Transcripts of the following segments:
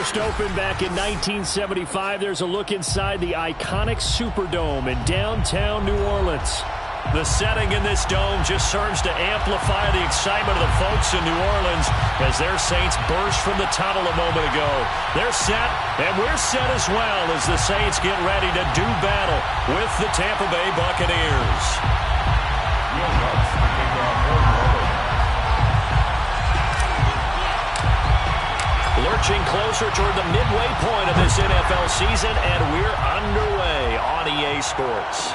First opened back in 1975, there's a look inside the iconic Superdome in downtown New Orleans. The setting in this dome just serves to amplify the excitement of the folks in New Orleans as their Saints burst from the tunnel a moment ago. They're set, and we're set as well as the Saints get ready to do battle with the Tampa Bay Buccaneers. Lurching closer toward the midway point of this NFL season, and we're underway on EA Sports.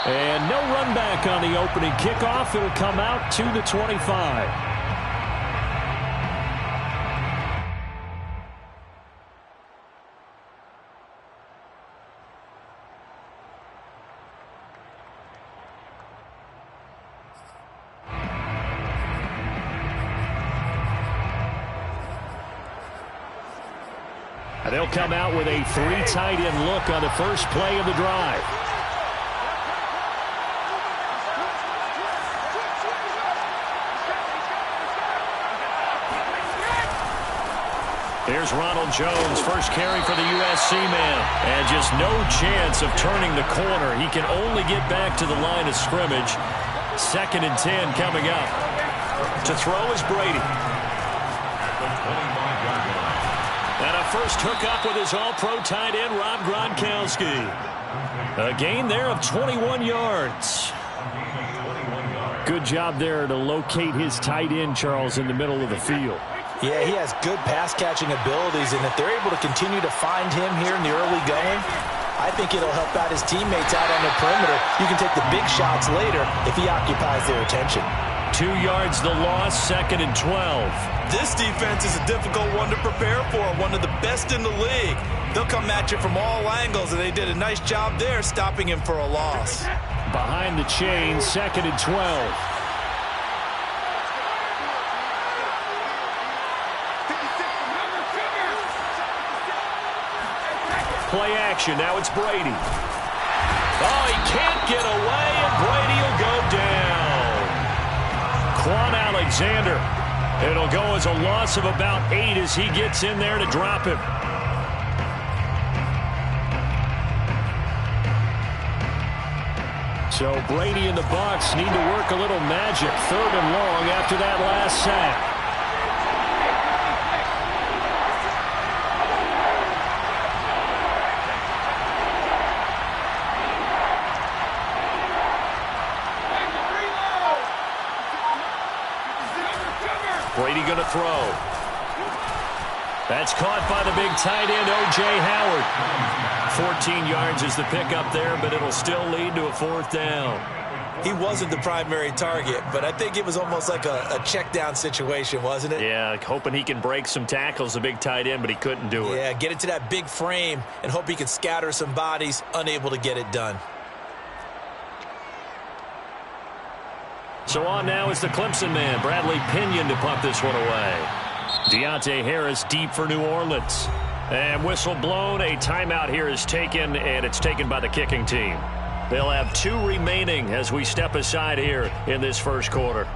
And no run back on the opening kickoff. It'll come out to the 25. They'll come out with a 3 tight end look on the first play of the drive. Here's Ronald Jones, first carry for the USC man. And just no chance of turning the corner. He can only get back to the line of scrimmage. 2nd and 10 coming up. To throw is Brady. And a first hookup with his all-pro tight end, Rob Gronkowski. A gain there of 21 yards. Good job there to locate his tight end, Charles, in the middle of the field. Yeah, he has good pass-catching abilities, and if they're able to continue to find him here in the early going, I think it'll help out his teammates out on the perimeter. You can take the big shots later if he occupies their attention. 2 yards the loss, 2nd and 12. This defense is a difficult one to prepare for, one of the best in the league. They'll come at you from all angles, and they did a nice job there stopping him for a loss. Behind the chain, 2nd and 12. Play action. Now it's Brady. Oh, he can't get away, and Brady will go down. Quan Alexander. It'll go as a loss of about 8 as he gets in there to drop him. So Brady and the Bucs need to work a little magic. 3rd and long after that last sack. Brady going to throw. That's caught by the big tight end, O.J. Howard. 14 yards is the pickup there, but it'll still lead to a 4th down. He wasn't the primary target, but I think it was almost like a check down situation, wasn't it? Yeah, hoping he can break some tackles, the big tight end, but he couldn't do it. Yeah, get it to that big frame and hope he can scatter some bodies, unable to get it done. So on now is the Clemson man, Bradley Pinion, to punt this one away. Deontay Harris deep for New Orleans. And whistle blown, a timeout here is taken, and it's taken by the kicking team. They'll have 2 remaining as we step aside here in this first quarter.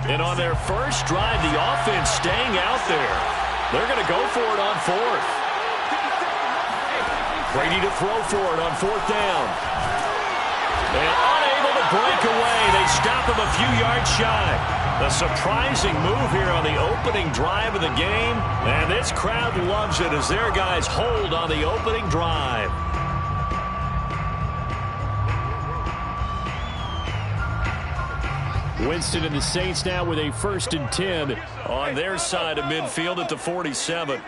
And on their first drive, the offense staying out there. They're going to go for it on 4th. Brady to throw for it on 4th down. And unable to break away. They stop him a few yards shy. A surprising move here on the opening drive of the game. And this crowd loves it as their guys hold on the opening drive. Winston and the Saints now with a 1st and 10 on their side of midfield at the 47.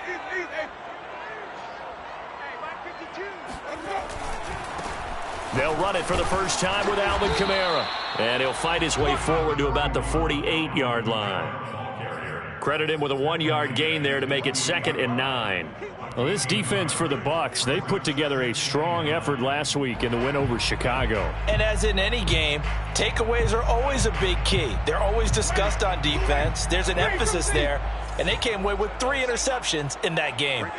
They'll run it for the first time with Alvin Kamara. And he'll fight his way forward to about the 48-yard line. Credit him with a 1-yard gain there to make it 2nd and 9. Well, this defense for the Bucs, they put together a strong effort last week in the win over Chicago. And as in any game, takeaways are always a big key. They're always discussed on defense. There's an emphasis there, and they came away with 3 interceptions in that game.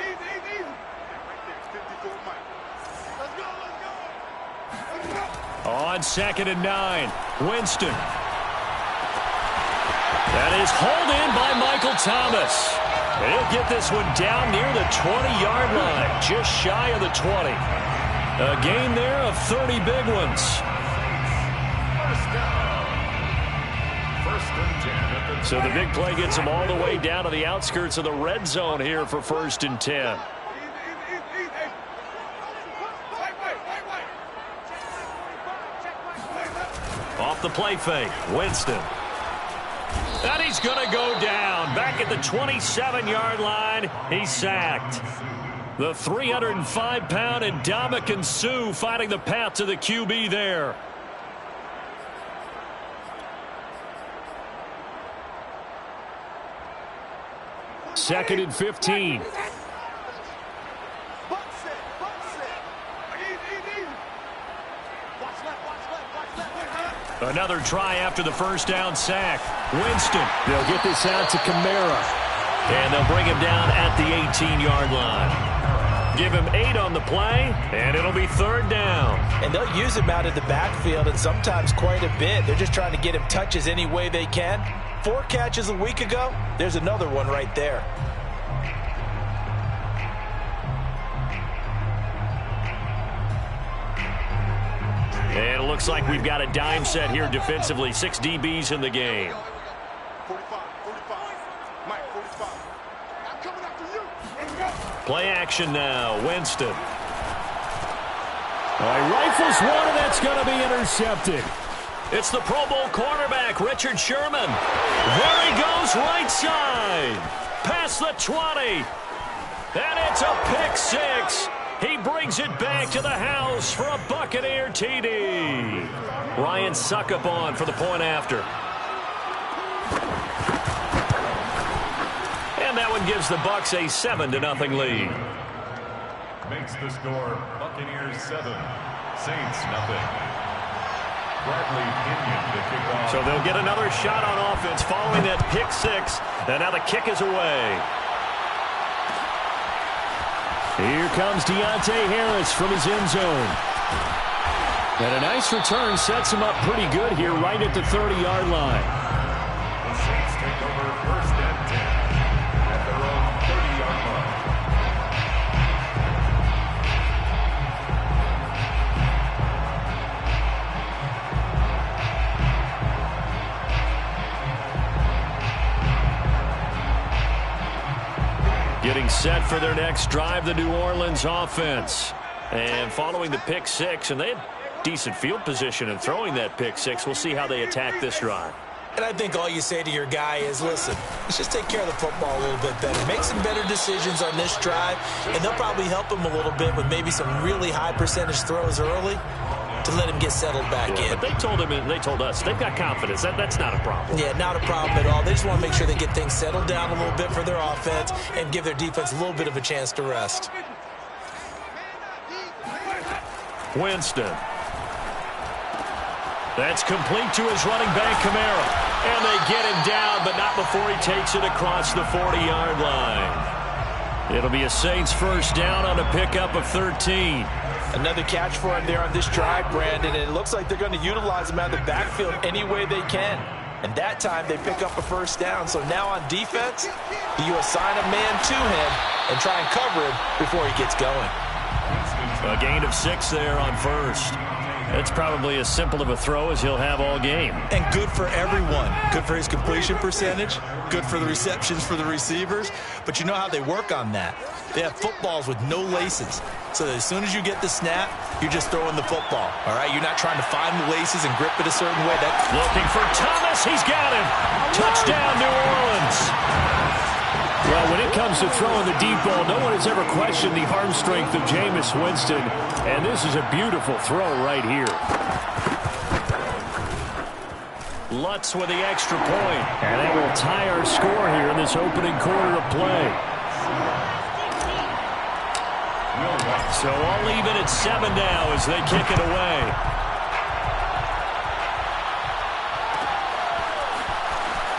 On 2nd and 9, Winston. That is hauled in by Michael Thomas. He'll get this one down near the 20-yard line, just shy of the 20. A gain there of 30 big ones. So the big play gets him all the way down to the outskirts of the red zone here for 1st and 10. Off the play fake, Winston. And he's going to go down. Back at the 27-yard line, he's sacked. The 305-pound Ndamukong Suh fighting the path to the QB there. Second and 15. Another try after the first down sack. Winston. They'll get this out to Kamara. And they'll bring him down at the 18-yard line. Give him 8 on the play, and it'll be 3rd down. And they'll use him out of the backfield, and sometimes quite a bit. They're just trying to get him touches any way they can. 4 catches a week ago. There's another one right there. And it looks like we've got a dime set here defensively. 6 DBs in the game. 45. Mike, 45. I'm coming after you. Play action now. Winston. He rifles one, and that's going to be intercepted. It's the Pro Bowl cornerback, Richard Sherman. There he goes, right side. Past the 20. And it's a pick 6. He brings it back to the house for a Buccaneer TD. Ryan Suckup on for the point after. And that one gives the Bucs a 7-0 lead. Makes the score Buccaneers 7, Saints nothing. Bradley Pinion to kick off. So they'll get another shot on offense following that pick 6. And now the kick is away. Here comes Deontay Harris from his end zone. And a nice return sets him up pretty good here right at the 30-yard line. The Saints take over 1st and 10 at their own 30-yard line. Getting set for their next drive, the New Orleans offense. And following the pick 6, and they had decent field position in throwing that pick 6. We'll see how they attack this drive. And I think all you say to your guy is, listen, let's just take care of the football a little bit better. Make some better decisions on this drive, and they'll probably help him a little bit with maybe some really high percentage throws early to let him get settled back in. But they told him, and they told us, they've got confidence. That's not a problem. Yeah, not a problem at all. They just want to make sure they get things settled down a little bit for their offense and give their defense a little bit of a chance to rest. Winston. That's complete to his running back, Kamara. And they get him down, but not before he takes it across the 40-yard line. It'll be a Saints first down on a pickup of 13. Another catch for him there on this drive, Brandon, and it looks like they're going to utilize him out of the backfield any way they can. And that time they pick up a first down. So now on defense, you assign a man to him and try and cover him before he gets going. A gain of 6 there on first. It's probably as simple of a throw as he'll have all game. And good for everyone. Good for his completion percentage. Good for the receptions for the receivers. But you know how they work on that. They have footballs with no laces. So that as soon as you get the snap, you're just throwing the football. All right? You're not trying to find the laces and grip it a certain way. Looking for Thomas. He's got him. Touchdown, New Orleans. Well, when it comes to throwing the deep ball, no one has ever questioned the arm strength of Jameis Winston. And this is a beautiful throw right here. Lutz with the extra point. And that will tie our score here in this opening quarter of play. So all even at 7 now as they kick it away.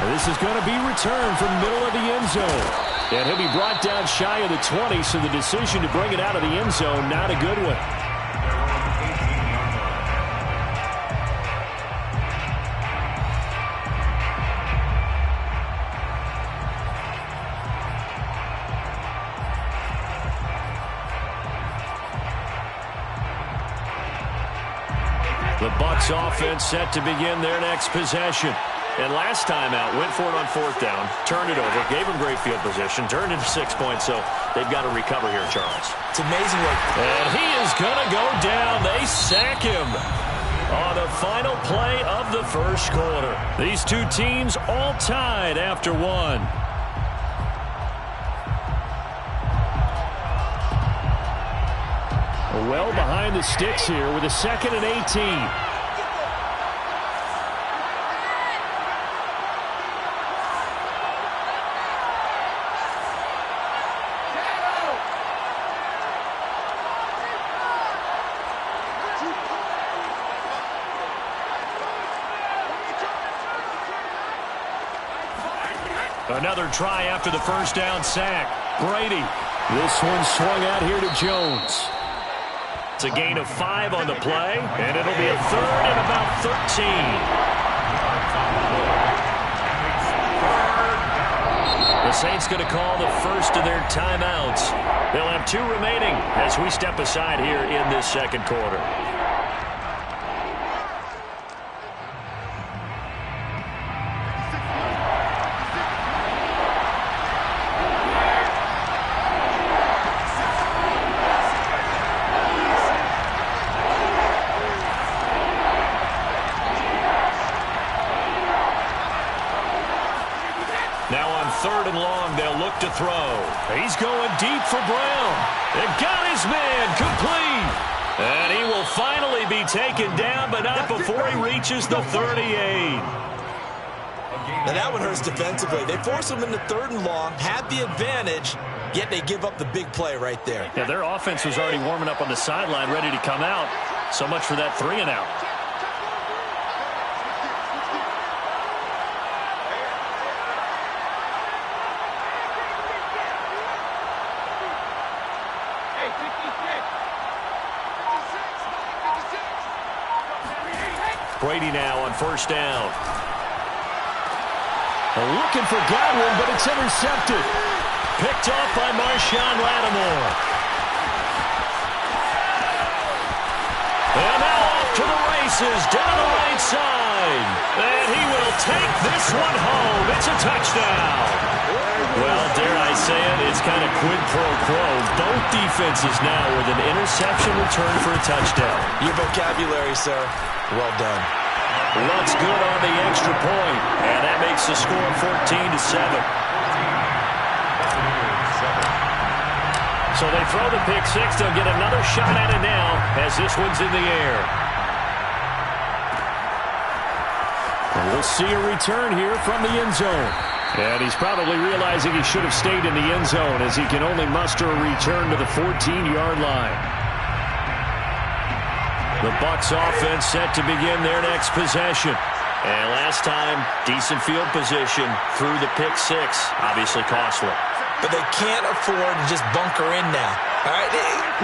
And this is going to be returned from middle of the end zone. And he'll be brought down shy of the 20, so the decision to bring it out of the end zone, not a good one. The Bucs offense set to begin their next possession. And last time out, went for it on fourth down, turned it over, gave them great field position, turned it to 6 points, so they've got to recover here, Charles. It's amazing what... And he is going to go down. They sack him on the final play of the first quarter. These two teams all tied after one. Well behind the sticks here with a 2nd and 18. Another try after the first down sack. Brady. This one swung out here to Jones. It's a gain of 5 on the play, and it'll be a 3rd and about 13. The Saints going to call the first of their timeouts. They'll have 2 remaining as we step aside here in this second quarter. Now on 3rd and long, they'll look to throw. He's going deep for Brown. It got his man complete. And he will finally be taken down, but not before he reaches the 38. Now that one hurts defensively. They force him into 3rd and long, have the advantage, yet they give up the big play right there. Yeah, their offense was already warming up on the sideline, ready to come out. So much for that 3 and out. Brady now on 1st down. Looking for Godwin, but it's intercepted. Picked off by Marshawn Lattimore. And now off to the races, down the right side. And he will take this one home. It's a touchdown. Well, dare I say it, it's kind of quid pro quo. Both defenses now with an interception return for a touchdown. Your vocabulary, sir. Well done. Looks good on the extra point, and that makes the score 14-7. So they throw the pick six. They'll get another shot at it now as this one's in the air. And we'll see a return here from the end zone. And he's probably realizing he should have stayed in the end zone as he can only muster a return to the 14-yard line. The Bucs offense set to begin their next possession. And last time, decent field position through the pick six. Obviously costly. But they can't afford to just bunker in now. All right,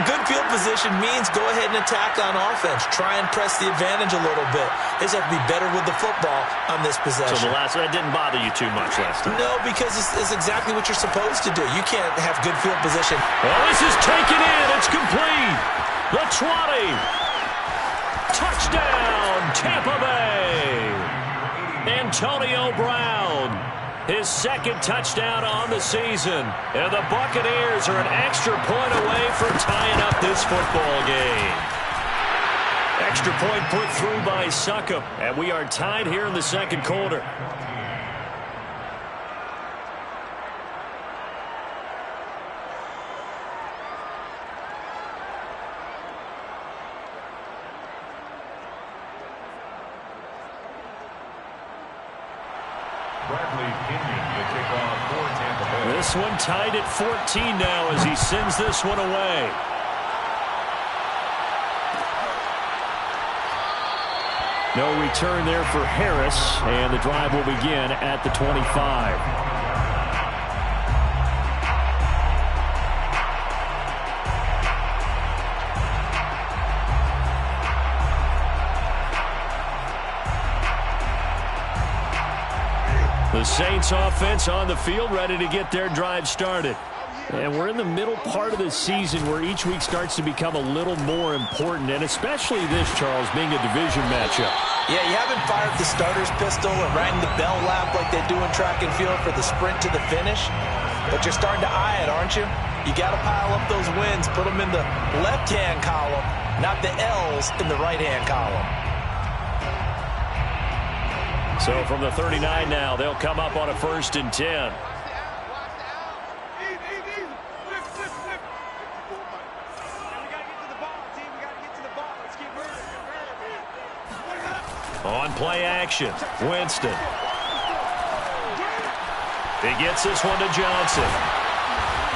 good field position means go ahead and attack on offense. Try and press the advantage a little bit. They just have to be better with the football on this possession. So that didn't bother you too much last time? No, because it's exactly what you're supposed to do. You can't have good field position. Well, this is taken in. It's complete. The 20. Touchdown, Tampa Bay. Antonio Brown, his 2nd touchdown on the season. And the Buccaneers are an extra point away from tying up this football game. Extra point put through by Succop. And we are tied here in the second quarter. This one tied at 14 now as he sends this one away. No return there for Harris, and the drive will begin at the 25. The Saints offense on the field ready to get their drive started. And we're in the middle part of the season where each week starts to become a little more important, and especially this, Charles, being a division matchup. Yeah, you haven't fired the starter's pistol or rang the bell lap like they do in track and field for the sprint to the finish, but you're starting to eye it, aren't you? You got to pile up those wins, put them in the left-hand column, not the L's in the right-hand column. So from the 39 now, they'll come up on a 1st and 10. On play action, Winston. He gets this one to Johnson.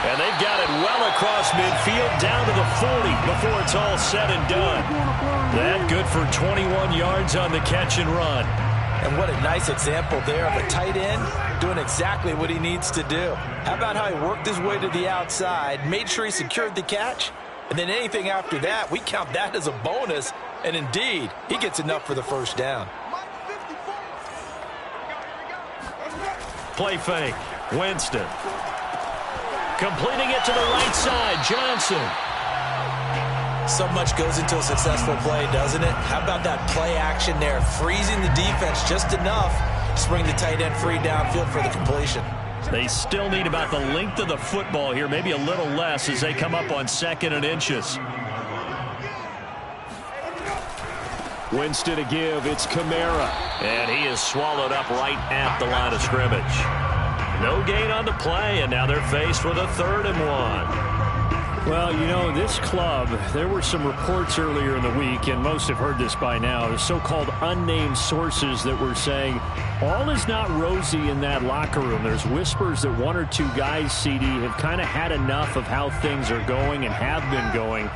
And they've got it well across midfield down to the 40 before it's all said and done. That good for 21 yards on the catch and run. And what a nice example there of a tight end doing exactly what he needs to do. How about how he worked his way to the outside, made sure he secured the catch, and then anything after that, we count that as a bonus. And indeed, he gets enough for the 1st down. Play fake. Winston. Completing it to the right side. Johnson. So much goes into a successful play, doesn't it? How about that play action there? Freezing the defense just enough to bring the tight end free downfield for the completion. They still need about the length of the football here, maybe a little less as they come up on 2nd and inches. Winston to give, it's Kamara. And he is swallowed up right at the line of scrimmage. No gain on the play, and now they're faced with a 3rd and 1. Well, you know, this club, there were some reports earlier in the week, and most have heard this by now, the so-called unnamed sources that were saying all is not rosy in that locker room. There's whispers that 1 or 2 guys, CD, have kind of had enough of how things are going and have been going.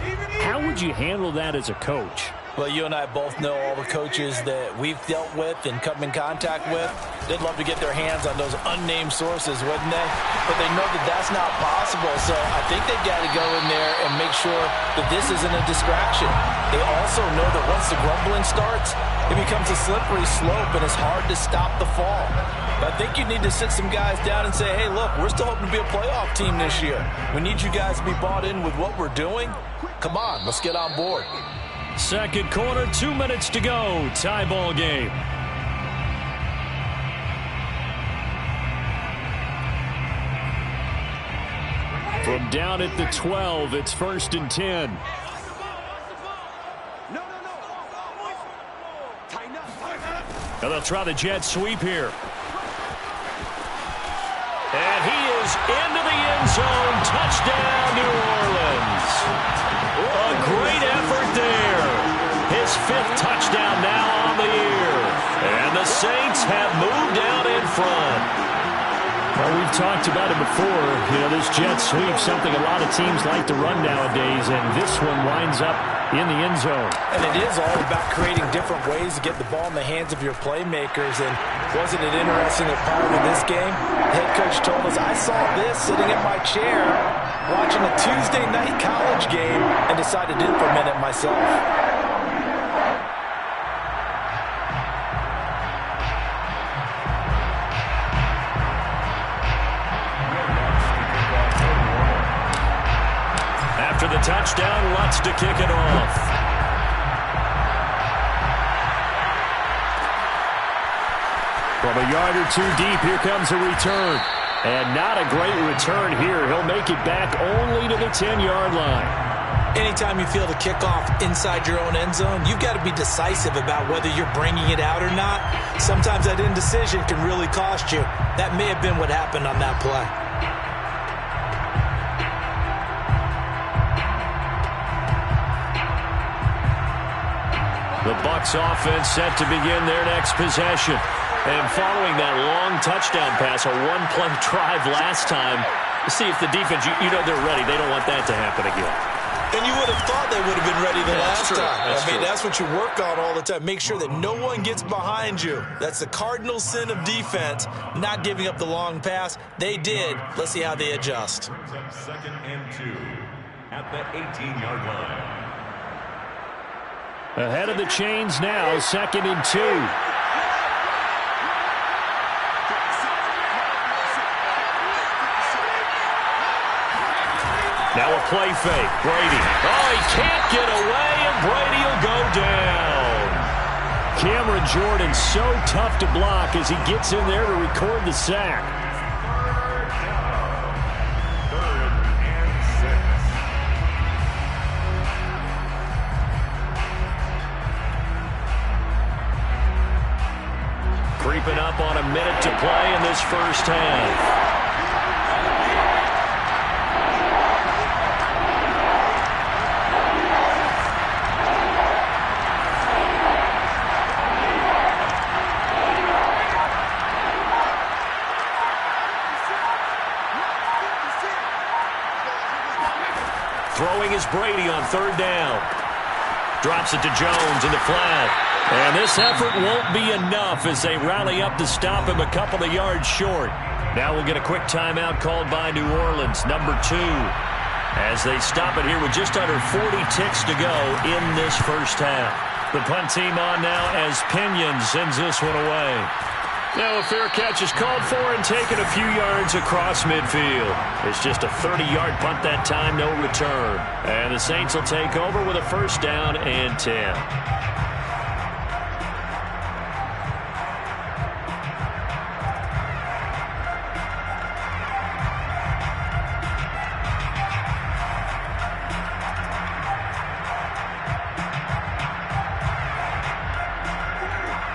How would you handle that as a coach? Well, you and I both know all the coaches that we've dealt with and come in contact with. They'd love to get their hands on those unnamed sources, wouldn't they? But they know that that's not possible, so I think they've got to go in there and make sure that this isn't a distraction. They also know that once the grumbling starts, it becomes a slippery slope, and it's hard to stop the fall. But I think you need to sit some guys down and say, hey, look, we're still hoping to be a playoff team this year. We need you guys to be bought in with what we're doing. Come on, let's get on board. 2nd quarter, 2 minutes to go. Tie ball game. From down at the 12, it's 1st and 10. And they'll try the jet sweep here. And he is into the end zone. Touchdown, New Orleans. A great effort there. His 5th touchdown now on the year. And the Saints have moved out in front. Well, we've talked about it before. You know, this jet sweep, something a lot of teams like to run nowadays, and this one winds up in the end zone. And it is all about creating different ways to get the ball in the hands of your playmakers. And wasn't it interesting that prior to this game, the head coach told us, I saw this sitting in my chair watching a Tuesday night college game and decided to implement it myself. After the touchdown, Lutz to kick it off. From a yard or 2 deep, here comes a return. And not a great return here. He'll make it back only to the 10-yard line. Anytime you feel the kickoff inside your own end zone, you've got to be decisive about whether you're bringing it out or not. Sometimes that indecision can really cost you. That may have been what happened on that play. The Bucs offense set to begin their next possession. And following that long touchdown pass, a one-play drive last time, see if the defense, you know they're ready. They don't want that to happen again. And you would have thought they would have been ready the last time. That's what you work on all the time. Make sure that no one gets behind you. That's the cardinal sin of defense, not giving up the long pass. They did. Let's see how they adjust. 2nd and 2 at the 18-yard line. Ahead of the chains now, 2nd and 2. Now a play fake. Brady. Oh, he can't get away, and Brady will go down. Cameron Jordan so tough to block as he gets in there to record the sack. Third and 6. Creeping up on a minute to play in this first half. Throwing is Brady on third down. Drops it to Jones in the flat. And this effort won't be enough as they rally up to stop him a couple of yards short. Now we'll get a quick timeout called by New Orleans, number 2, as they stop it here with just under 40 ticks to go in this first half. The punt team on now as Pinion sends this one away. Now a fair catch is called for and taken a few yards across midfield. It's just a 30-yard punt that time, no return. And the Saints will take over with a first down and 10.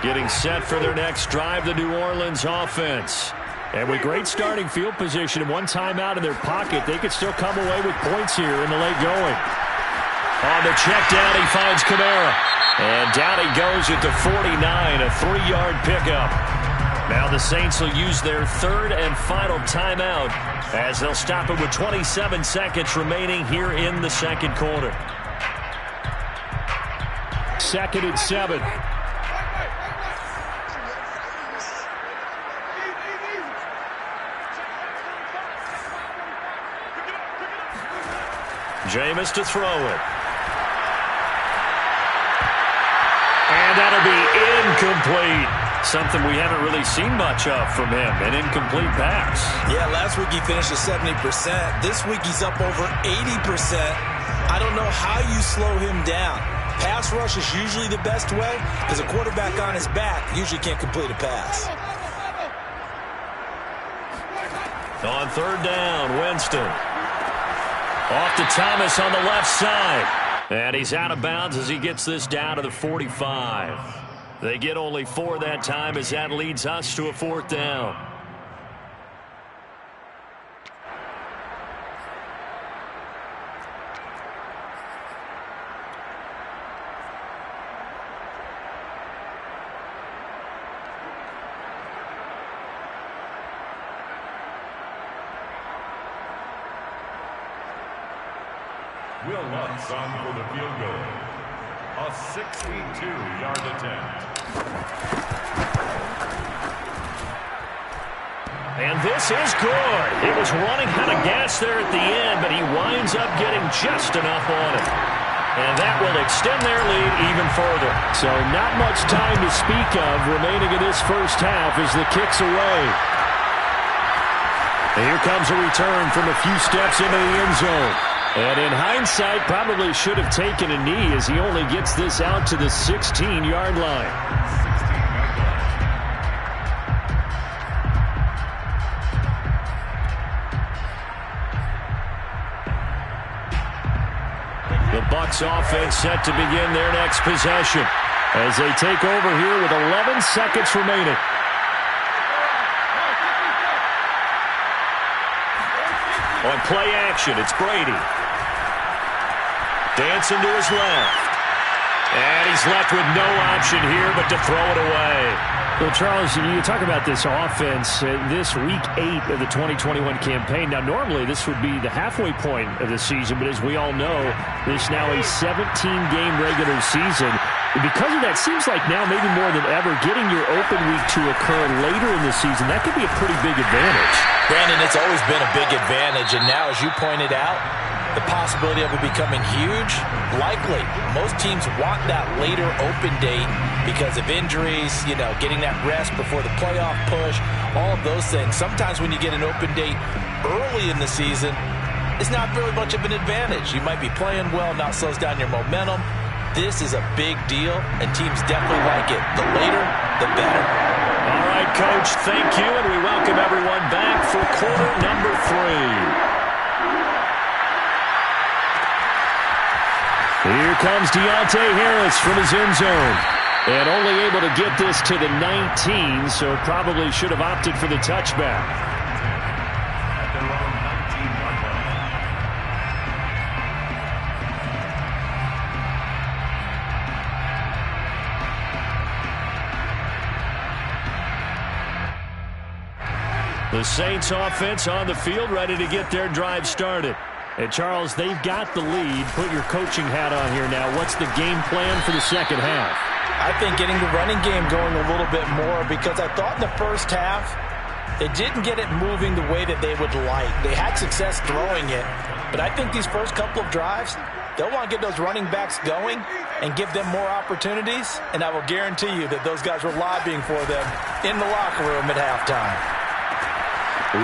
Getting set for their next drive, the New Orleans offense. And with great starting field position and one timeout in their pocket, they could still come away with points here in the late going. On the check down, he finds Kamara. And down he goes at the 49, a 3-yard pickup. Now the Saints will use their third and final timeout as they'll stop it with 27 seconds remaining here in the second quarter. 2nd and 7. Jameis to throw it. And that'll be incomplete. Something we haven't really seen much of from him, an incomplete pass. Yeah, last week he finished at 70%. This week he's up over 80%. I don't know how you slow him down. Pass rush is usually the best way because a quarterback on his back usually can't complete a pass. On third down, Winston. Off to Thomas on the left side. And he's out of bounds as he gets this down to the 45. They get only 4 that time as that leads us to a 4th down. Will Lutz on for the field goal. A 62-yard attempt. And this is good. It was running out of gas there at the end, but he winds up getting just enough on it. And that will extend their lead even further. So not much time to speak of remaining in this first half as the kick's away. And here comes a return from a few steps into the end zone. And in hindsight, probably should have taken a knee as he only gets this out to the 16-yard line. The Bucs offense set to begin their next possession as they take over here with 11 seconds remaining. On play action, it's Brady. Dancing to his left. And he's left with no option here but to throw it away. Well, Charles, you talk about this offense, this Week 8 of the 2021 campaign. Now, normally this would be the halfway point of the season, but as we all know, this now a 17-game regular season. Because of that, seems like now maybe more than ever, getting your open week to occur later in the season, that could be a pretty big advantage. Brandon, it's always been a big advantage, and now, as you pointed out, the possibility of it becoming huge, likely. Most teams want that later open date because of injuries, you know, getting that rest before the playoff push, all of those things. Sometimes when you get an open date early in the season, is not really much of an advantage. You might be playing well, now it slows down your momentum. This is a big deal, and teams definitely like it. The later, the better. All right, Coach, thank you, and we welcome everyone back for quarter number 3. Here comes Deontay Harris from his end zone. And only able to get this to the 19, so probably should have opted for the touchback. At their own 19-yard line. The Saints offense on the field, ready to get their drive started. And, Charles, they've got the lead. Put your coaching hat on here now. What's the game plan for the second half? I think getting the running game going a little bit more, because I thought in the first half they didn't get it moving the way that they would like. They had success throwing it, but I think these first couple of drives, they'll want to get those running backs going and give them more opportunities, and I will guarantee you that those guys were lobbying for them in the locker room at halftime.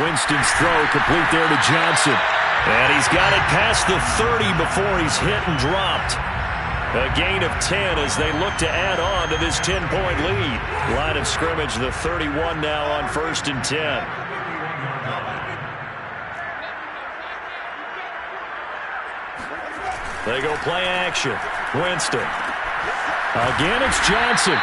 Winston's throw complete there to Johnson. And he's got it past the 30 before he's hit and dropped. A gain of 10 as they look to add on to this 10-point lead. Line of scrimmage, the 31 now on 1st and 10. They go play action. Winston. Again, it's Johnson.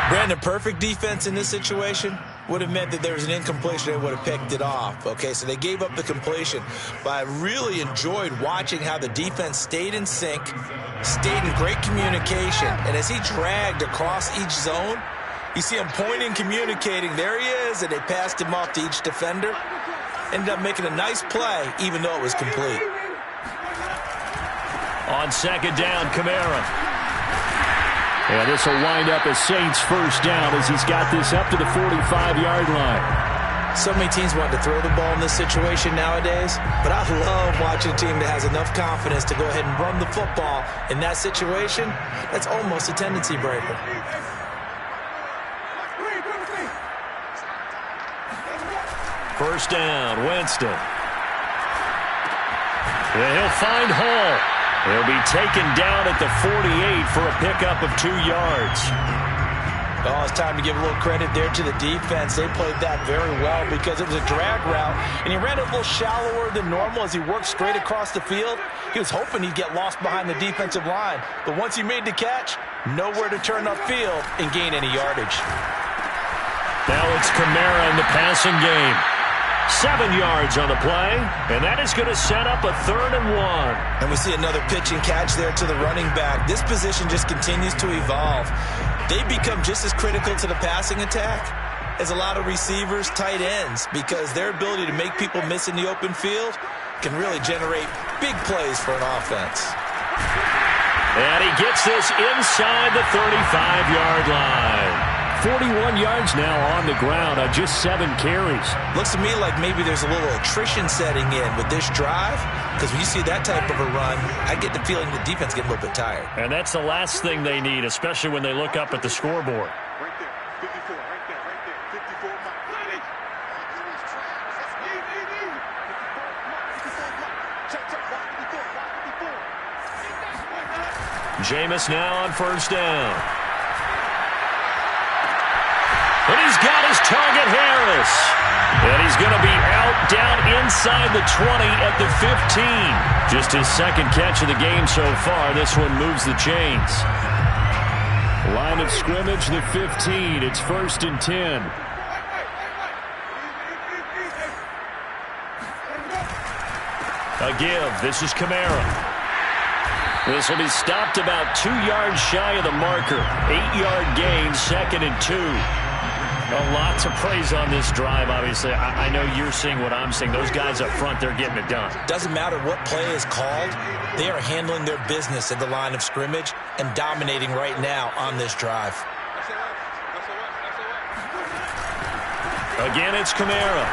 Brandon, perfect defense in this situation would have meant that there was an incompletion. They would have picked it off. Okay, so they gave up the completion. But I really enjoyed watching how the defense stayed in sync, stayed in great communication. And as he dragged across each zone, you see him pointing, communicating. There he is, and they passed him off to each defender. Ended up making a nice play, even though it was complete. On second down, Kamara. And this will wind up as Saints first down as he's got this up to the 45-yard line. So many teams want to throw the ball in this situation nowadays, but I love watching a team that has enough confidence to go ahead and run the football. In that situation, that's almost a tendency breaker. First down, Winston. And he'll find Hall. He'll be taken down at the 48 for a pickup of 2 yards. Oh, it's time to give a little credit there to the defense. They played that very well because it was a drag route, and he ran a little shallower than normal as he worked straight across the field. He was hoping he'd get lost behind the defensive line, but once he made the catch, nowhere to turn upfield and gain any yardage. Now it's Kamara in the passing game. 7 yards on the play, and that is going to set up a 3rd and 1. And we see another pitch and catch there to the running back. This position just continues to evolve. They become just as critical to the passing attack as a lot of receivers, tight ends, because their ability to make people miss in the open field can really generate big plays for an offense. And he gets this inside the 35-yard line. 41 yards now on the ground on just 7 carries. Looks to me like maybe there's a little attrition setting in with this drive, because when you see that type of a run, I get the feeling the defense getting a little bit tired. And that's the last thing they need, especially when they look up at the scoreboard. Right there, 54, right there, 54, Jameis now on first down. And he's got his target, Harris. And he's going to be out down inside the 20 at the 15. Just his second catch of the game so far. This one moves the chains. Line of scrimmage, the 15. It's 1st and 10. A give. This is Kamara. This will be stopped about 2 yards shy of the marker. 8-yard gain, 2nd and 2. A lot to praise on this drive, obviously. I know you're seeing what I'm seeing. Those guys up front, they're getting it done. Doesn't matter what play is called. They are handling their business at the line of scrimmage and dominating right now on this drive. Again, it's Kamara.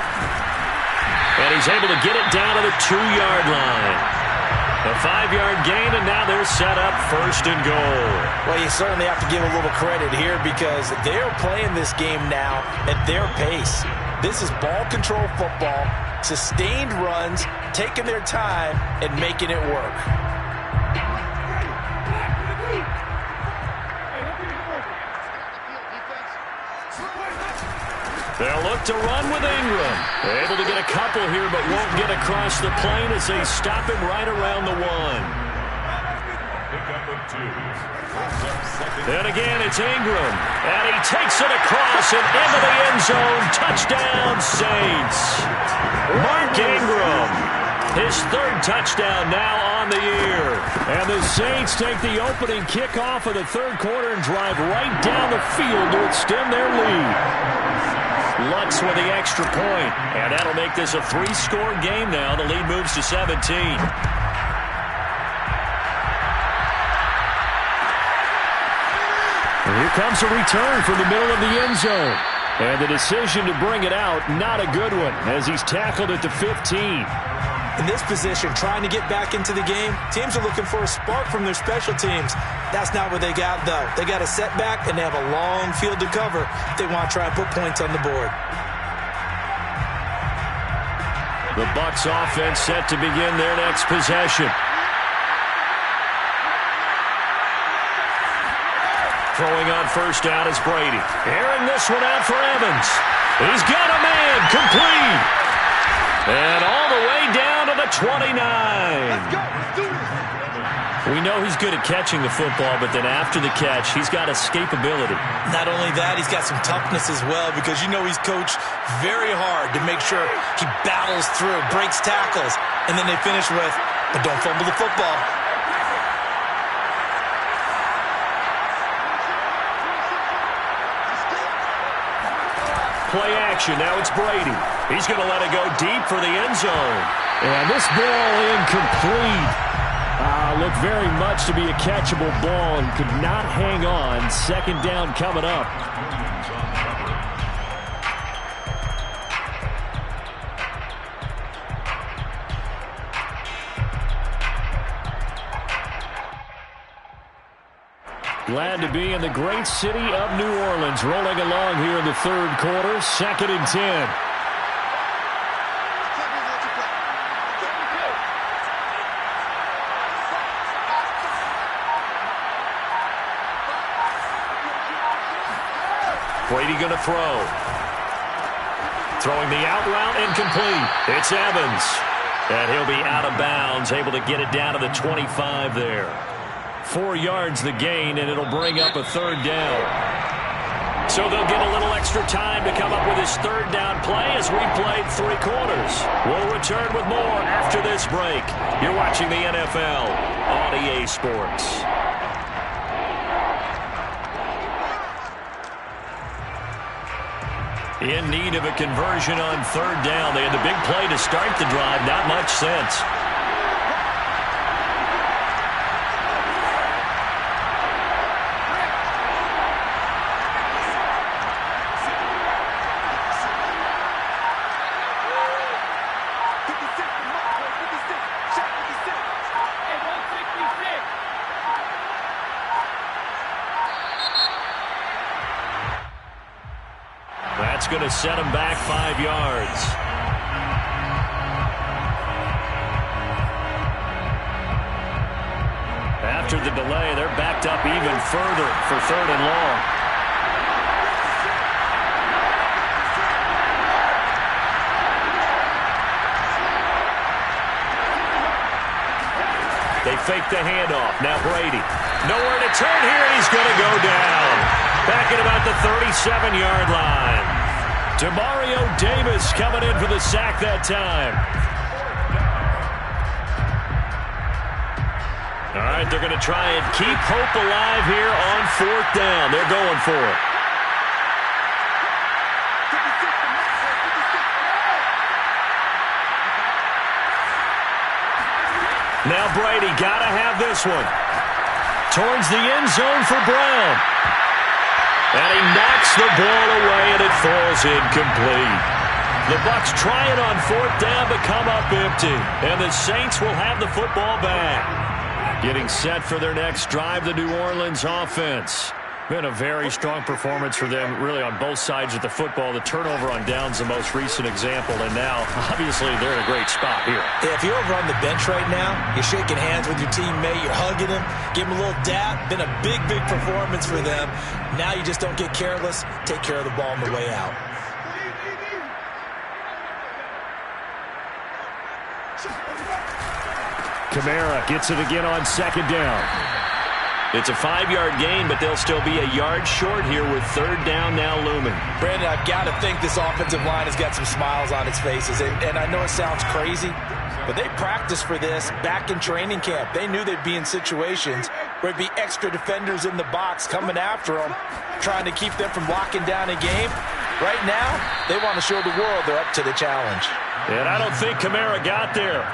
And he's able to get it down to the 2-yard line. A 5-yard gain, and now they're set up 1st and goal. Well, you certainly have to give a little credit here because they're playing this game now at their pace. This is ball control football, sustained runs, taking their time, and making it work. They'll look to run with Ingram. Able to get a couple here, but won't get across the plane as they stop him right around the 1. And again, it's Ingram. And he takes it across and into the end zone. Touchdown, Saints. Mark Ingram. His 3rd touchdown now on the year. And the Saints take the opening kickoff of the 3rd quarter and drive right down the field to extend their lead. Lutz with the extra point, and that'll make this a 3-score game now. The lead moves to 17. And here comes a return from the middle of the end zone. And the decision to bring it out, not a good one, as he's tackled at the 15. In this position, trying to get back into the game, teams are looking for a spark from their special teams. That's not what they got, though. They got a setback, and they have a long field to cover if they want to try and put points on the board. The Bucs offense set to begin their next possession. Throwing on first down is Brady. Airing this one out for Evans. He's got a man, complete. And all the way down to the 29. Let's go. Let's do this. We know he's good at catching the football, but then after the catch, he's got escapability. Not only that, he's got some toughness as well, because you know he's coached very hard to make sure he battles through, breaks tackles, and then they finish with, but don't fumble the football. Play action. Now it's Brady. He's going to let it go deep for the end zone. And this ball incomplete. Looked very much to be a catchable ball and could not hang on. 2nd down coming up. Glad to be in the great city of New Orleans. Rolling along here in the 3rd quarter. 2nd and 10. Brady going to throw. Throwing the out route, incomplete. It's Evans. And he'll be out of bounds, able to get it down to the 25 there. 4 yards the gain, and it'll bring up a 3rd down. So they'll get a little extra time to come up with his 3rd down play as we played 3 quarters. We'll return with more after this break. You're watching the NFL on EA Sports. In need of a conversion on 3rd down. They had the big play to start the drive. Not much sense. That's going to set him back 5 yards. After the delay, they're backed up even further for 3rd and long. They fake the handoff. Now Brady. Nowhere to turn here, and he's going to go down. Back at about the 37-yard line. Demario Davis coming in for the sack that time. All right, they're going to try and keep hope alive here on 4th down. They're going for it. Now Brady got to have this one. Towards the end zone for Brown. And he knocks the ball away, and it falls incomplete. The Bucs try it on 4th down, but come up empty. And the Saints will have the football back. Getting set for their next drive, the New Orleans offense. Been a very strong performance for them, really, on both sides of the football. The turnover on downs, the most recent example, and now, obviously, they're in a great spot here. Yeah, if you're over on the bench right now, you're shaking hands with your teammate, you're hugging him, give him a little dap. Been a big, big performance for them. Now you just don't get careless. Take care of the ball on the way out. Kamara gets it again on second down. It's a 5-yard gain, but they'll still be a yard short here with third down now looming. Brandon, I've got to think this offensive line has got some smiles on its faces. And I know it sounds crazy, but they practiced for this back in training camp. They knew they'd be in situations where it'd be extra defenders in the box coming after them, trying to keep them from locking down a game. Right now, they want to show the world they're up to the challenge. And I don't think Kamara got there.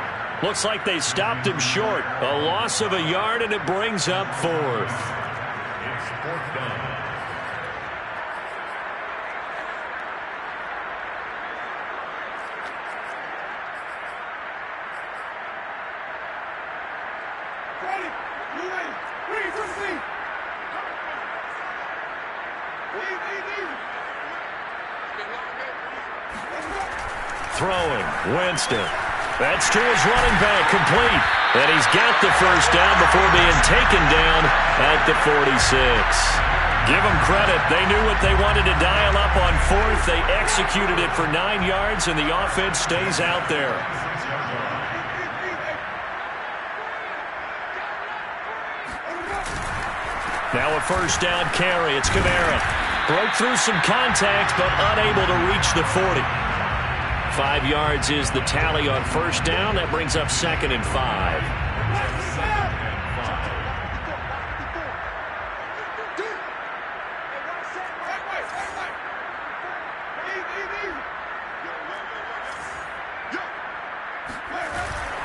Looks like they stopped him short. A loss of a yard, and it brings up fourth. It's fourth down. Throwing, Winston. That's to his running back, complete. And he's got the first down before being taken down at the 46. Give them credit. They knew what they wanted to dial up on fourth. They executed it for 9 yards, and the offense stays out there. Now a first down carry. It's Kamara. Broke through some contact, but unable to reach the 40. 5 yards is the tally on first down. That brings up 2nd and 5.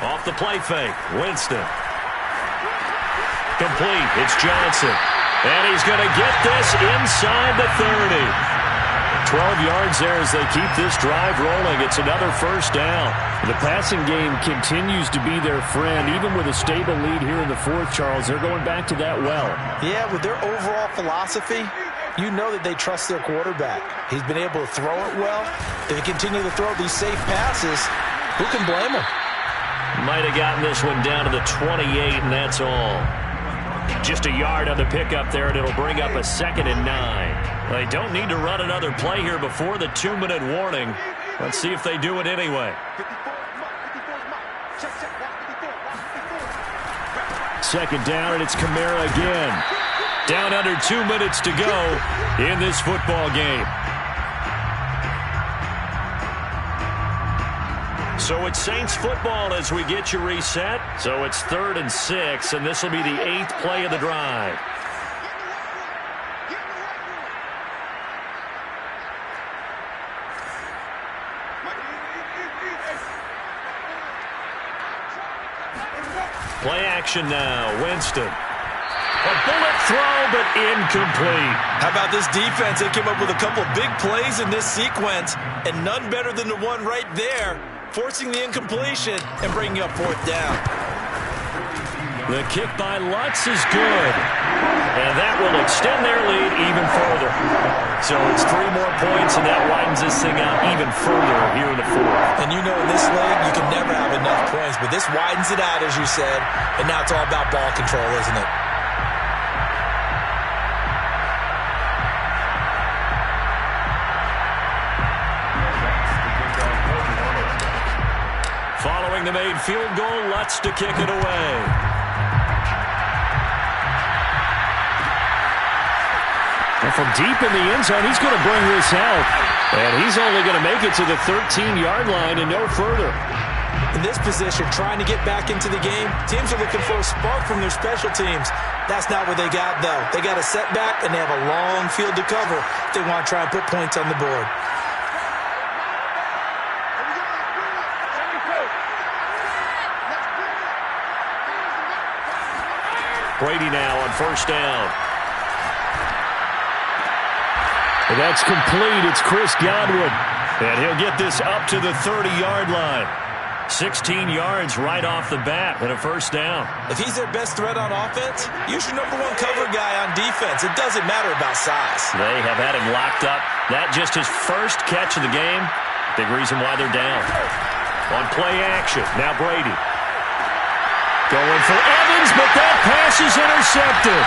Off the play fake, Winston. Complete, it's Johnson. And he's going to get this inside the 30. 12 yards there as they keep this drive rolling. It's another first down. The passing game continues to be their friend. Even with a stable lead here in the fourth, Charles, they're going back to that well. Yeah, with their overall philosophy, you know that they trust their quarterback. He's been able to throw it well. If they continue to throw these safe passes, who can blame them? Might have gotten this one down to the 28, and that's all. Just a yard on the pickup there, and it'll bring up a 2nd and 9. They don't need to run another play here before the 2-minute warning. Let's see if they do it anyway. Second down, and it's Kamara again. Down under 2 minutes to go in this football game. So it's Saints football as we get you reset. So it's 3rd and 6, and this will be the 8th play of the drive. Play action now, Winston. A bullet throw, but incomplete. How about this defense? They came up with a couple big plays in this sequence, and none better than the one right there, forcing the incompletion and bringing up 4th down. The kick by Lutz is good, and that will extend their lead even further. So it's 3 more points, and that widens this thing out even further here in the fourth. And you know in this league, you can never have enough points, but this widens it out, as you said, and now it's all about ball control, isn't it? Following the made field goal, Lutz to kick it away. And from deep in the end zone, he's going to bring this out. And he's only going to make it to the 13-yard line and no further. In this position, trying to get back into the game, teams are looking for a spark from their special teams. That's not what they got, though. They got a setback, and they have a long field to cover if they want to try and put points on the board. Brady now on first down. And that's complete. It's Chris Godwin. And he'll get this up to the 30-yard line. 16 yards right off the bat and a first down. If he's their best threat on offense, use your number one cover guy on defense. It doesn't matter about size. They have had him locked up. That just his first catch of the game. Big reason why they're down. On play action, now Brady. Going for Evans, but that pass is intercepted.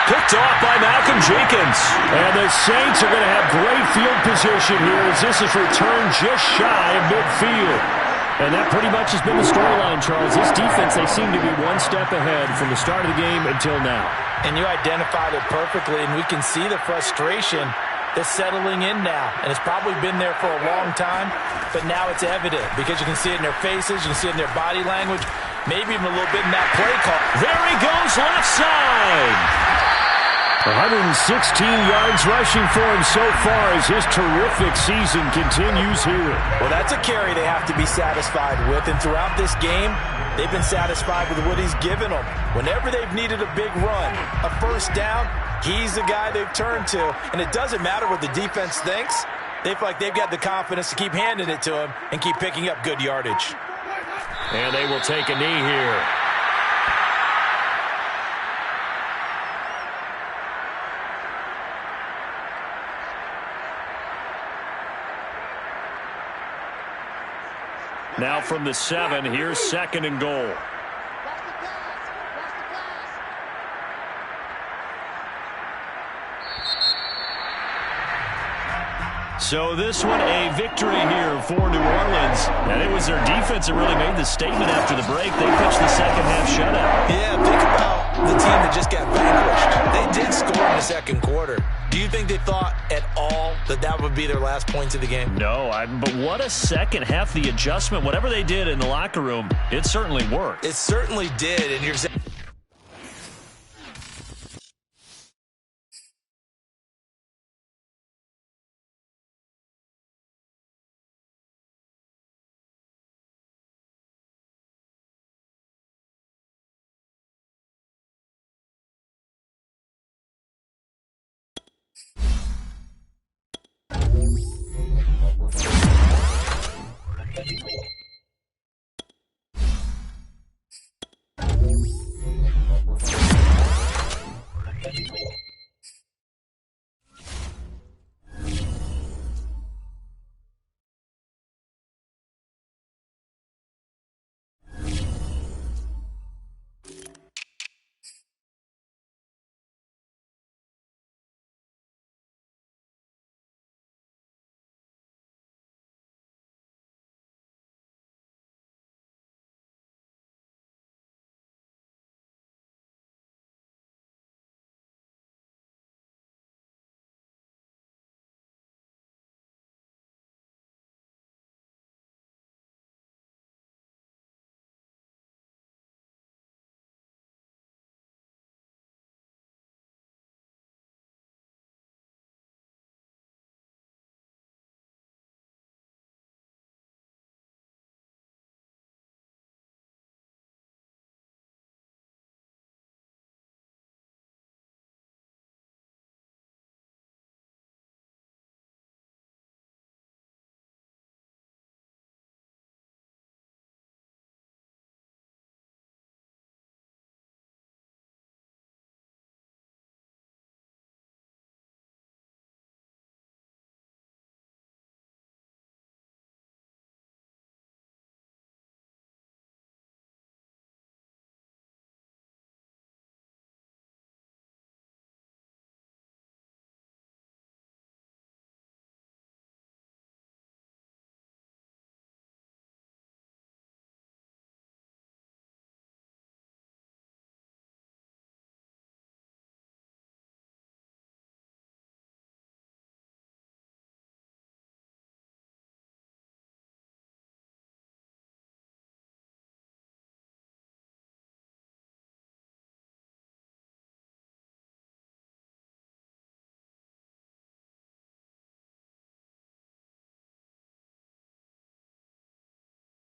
Picked off by Malcolm Jenkins. And the Saints are going to have great field position here as this is returned just shy of midfield. And that pretty much has been the storyline, Charles. This defense, they seem to be one step ahead from the start of the game until now. And you identified it perfectly, and we can see the frustration that's settling in now. And it's probably been there for a long time, but now it's evident because you can see it in their faces, you can see it in their body language, maybe even a little bit in that play call. There he goes, left side. 116 yards rushing for him so far as his terrific season continues here. Well, that's a carry they have to be satisfied with, and throughout this game, they've been satisfied with what he's given them. Whenever they've needed a big run, a first down, he's the guy they've turned to, and it doesn't matter what the defense thinks. They feel like they've got the confidence to keep handing it to him and keep picking up good yardage. And they will take a knee here. Now from the 7, here's 2nd and goal. So this one, a victory here for New Orleans. And it was their defense that really made the statement after the break. They pitched the second half shutout. Yeah, think about the team that just got vanquished. They did score in the second quarter. Do you think they thought at all that that would be their last points of the game? No, but what a second half. The adjustment, whatever they did in the locker room, it certainly worked. It certainly did, and you're